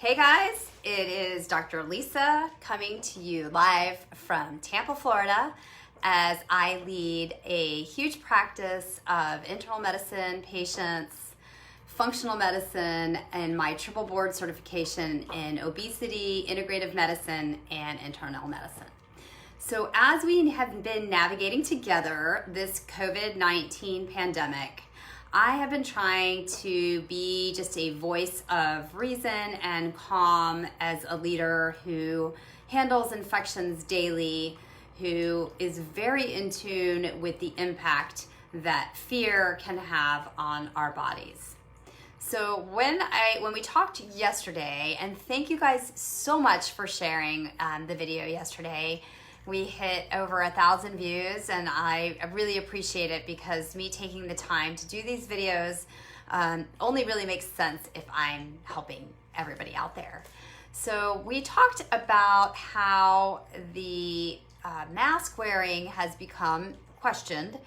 Hey guys, it is Dr. Lisa coming to you live from Tampa, Florida, as I lead a huge practice of internal medicine patients, functional medicine, and my triple board certification in obesity, integrative medicine, and internal medicine. So as we have been navigating together this COVID-19 pandemic, I have been trying to be just a voice of reason and calm as a leader who handles infections daily, who is very in tune with the impact that fear can have on our bodies. So when we talked yesterday, and thank you guys so much for sharing the video yesterday. We hit over 1,000 views, and I really appreciate it because me taking the time to do these videos only really makes sense if I'm helping everybody out there. So we talked about how the mask wearing has become questioned,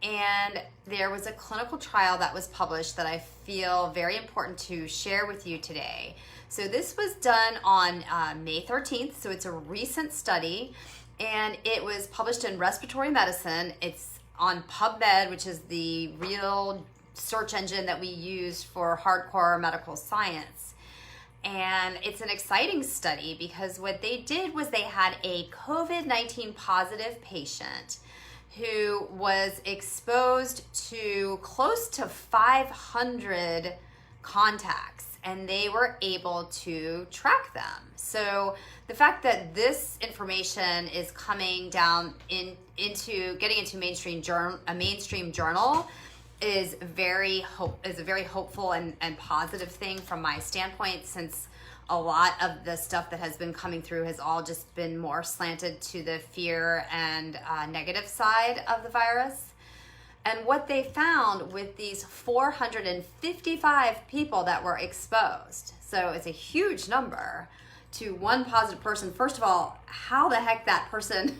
and there was a clinical trial that was published that I feel very important to share with you today. So this was done on May 13th, so it's a recent study. And it was published in Respiratory Medicine. It's on PubMed, which is the real search engine that we use for hardcore medical science. And it's an exciting study because what they did was they had a COVID-19 positive patient who was exposed to close to 500 contacts, and they were able to track them. So the fact that this information is coming down into getting into a mainstream journal is a very hopeful and positive thing from my standpoint, since a lot of the stuff that has been coming through has all just been more slanted to the fear and negative side of the virus. And what they found with these 455 people that were exposed, so it's a huge number, to one positive person. First of all, how the heck that person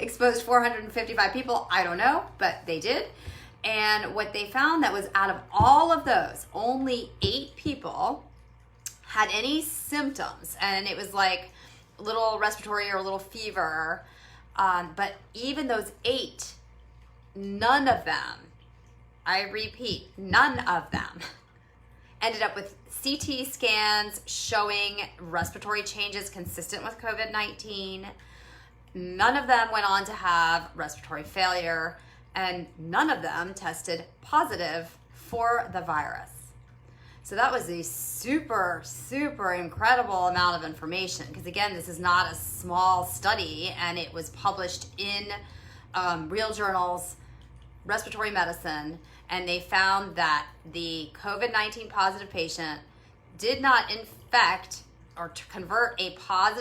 exposed 455 people, I don't know, but they did. And what they found that was out of all of those, only 8 people had any symptoms. And it was like a little respiratory or a little fever. But even those 8, none of them, I repeat, none of them ended up with CT scans showing respiratory changes consistent with COVID-19. None of them went on to have respiratory failure, and none of them tested positive for the virus. So that was a super, super incredible amount of information, because again, this is not a small study, and it was published in real journals, Respiratory Medicine, and they found that the COVID-19 positive patient did not infect or to convert a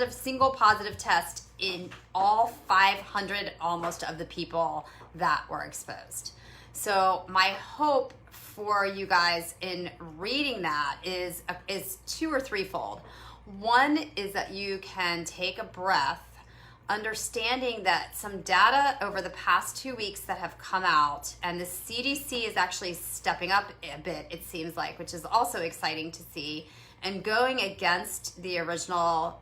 single positive test in all 500 almost of the people that were exposed. So my hope for you guys in reading that is 2 or 3-fold. One is that you can take a breath, understanding that some data over the past 2 weeks that have come out, and the CDC is actually stepping up a bit, it seems like, which is also exciting to see, and going against the original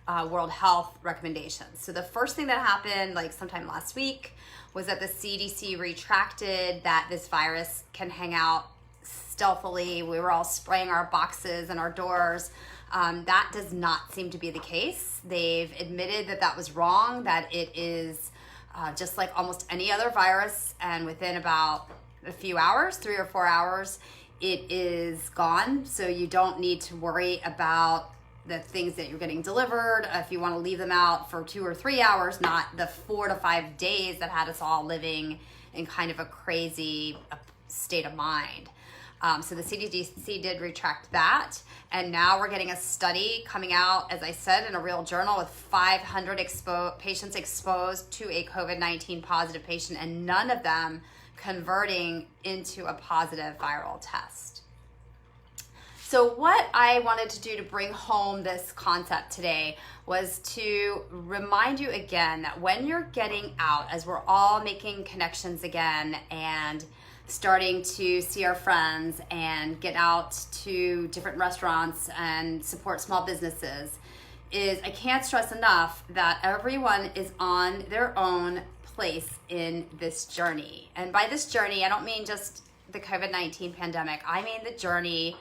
World Health recommendations. So the first thing that happened, like sometime last week, was that the CDC retracted that this virus can hang out stealthily. We were all spraying our boxes and our doors. That does not seem to be the case. They've admitted that that was wrong, that it is just like almost any other virus, and within about a few hours, 3 or 4 hours, it is gone. So you don't need to worry about the things that you're getting delivered if you want to leave them out for 2 or 3 hours, not the 4 to 5 days that had us all living in kind of a crazy state of mind. So the CDC did retract that, and now we're getting a study coming out, as I said, in a real journal with 500 patients exposed to a COVID-19 positive patient, and none of them converting into a positive viral test. So what I wanted to do to bring home this concept today was to remind you again that when you're getting out, as we're all making connections again and starting to see our friends and get out to different restaurants and support small businesses, is I can't stress enough that everyone is on their own place in this journey. And by this journey, I don't mean just the COVID-19 pandemic. I mean the journey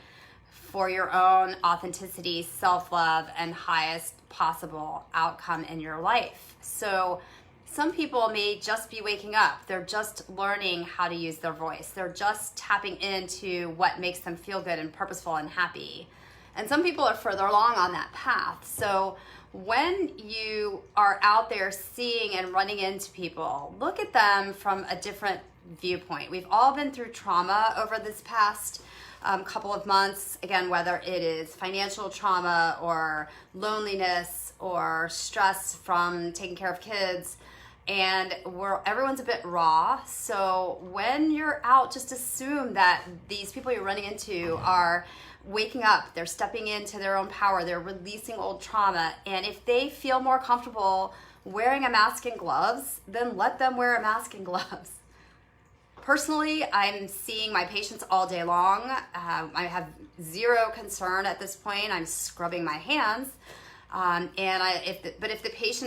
for your own authenticity, self-love, and highest possible outcome in your life. So some people may just be waking up. They're just learning how to use their voice. They're just tapping into what makes them feel good and purposeful and happy. And some people are further along on that path. So when you are out there seeing and running into people, look at them from a different viewpoint. We've all been through trauma over this past couple of months. Again, whether it is financial trauma or loneliness or stress from taking care of kids, and everyone's a bit raw. So when you're out, just assume that these people you're running into are waking up, they're stepping into their own power, they're releasing old trauma, and if they feel more comfortable wearing a mask and gloves, then let them wear a mask and gloves. Personally, I'm seeing my patients all day long. I have zero concern at this point. I'm scrubbing my hands.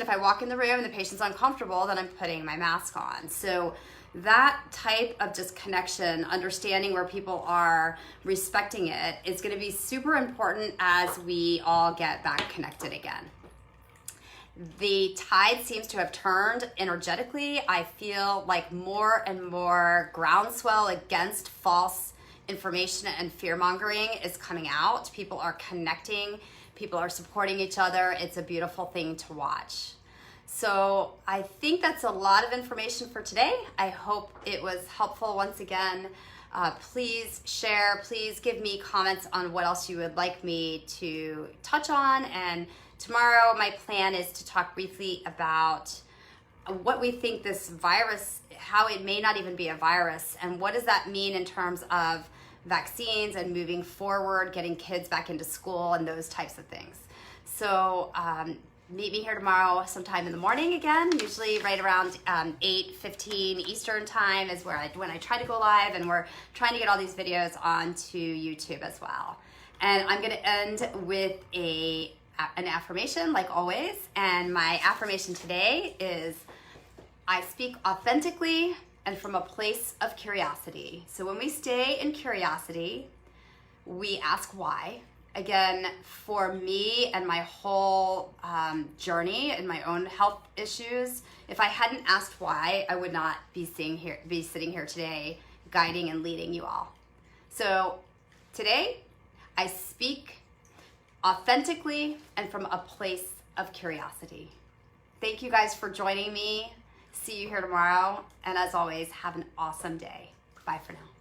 If I walk in the room and the patient's uncomfortable, then I'm putting my mask on. So that type of just connection, understanding where people are, respecting it, is going to be super important as we all get back connected again. The tide seems to have turned energetically. I feel like more and more groundswell against false information and fear-mongering is coming out. People are connecting. People are supporting each other. It's a beautiful thing to watch. So I think that's a lot of information for today. I hope it was helpful once again. Please share, please give me comments on what else you would like me to touch on. And tomorrow my plan is to talk briefly about what we think this virus, how it may not even be a virus, and what does that mean in terms of vaccines and moving forward, getting kids back into school and those types of things. So meet me here tomorrow sometime in the morning again, usually right around 8:15 Eastern time is when I try to go live, and we're trying to get all these videos onto YouTube as well. And I'm going to end with an affirmation like always, and my affirmation today is, I speak authentically and from a place of curiosity. So when we stay in curiosity, we ask why. Again, for me and my whole journey and my own health issues, if I hadn't asked why, I would not be sitting here today guiding and leading you all. So today, I speak authentically and from a place of curiosity. Thank you guys for joining me. See you here tomorrow. And as always, have an awesome day. Bye for now.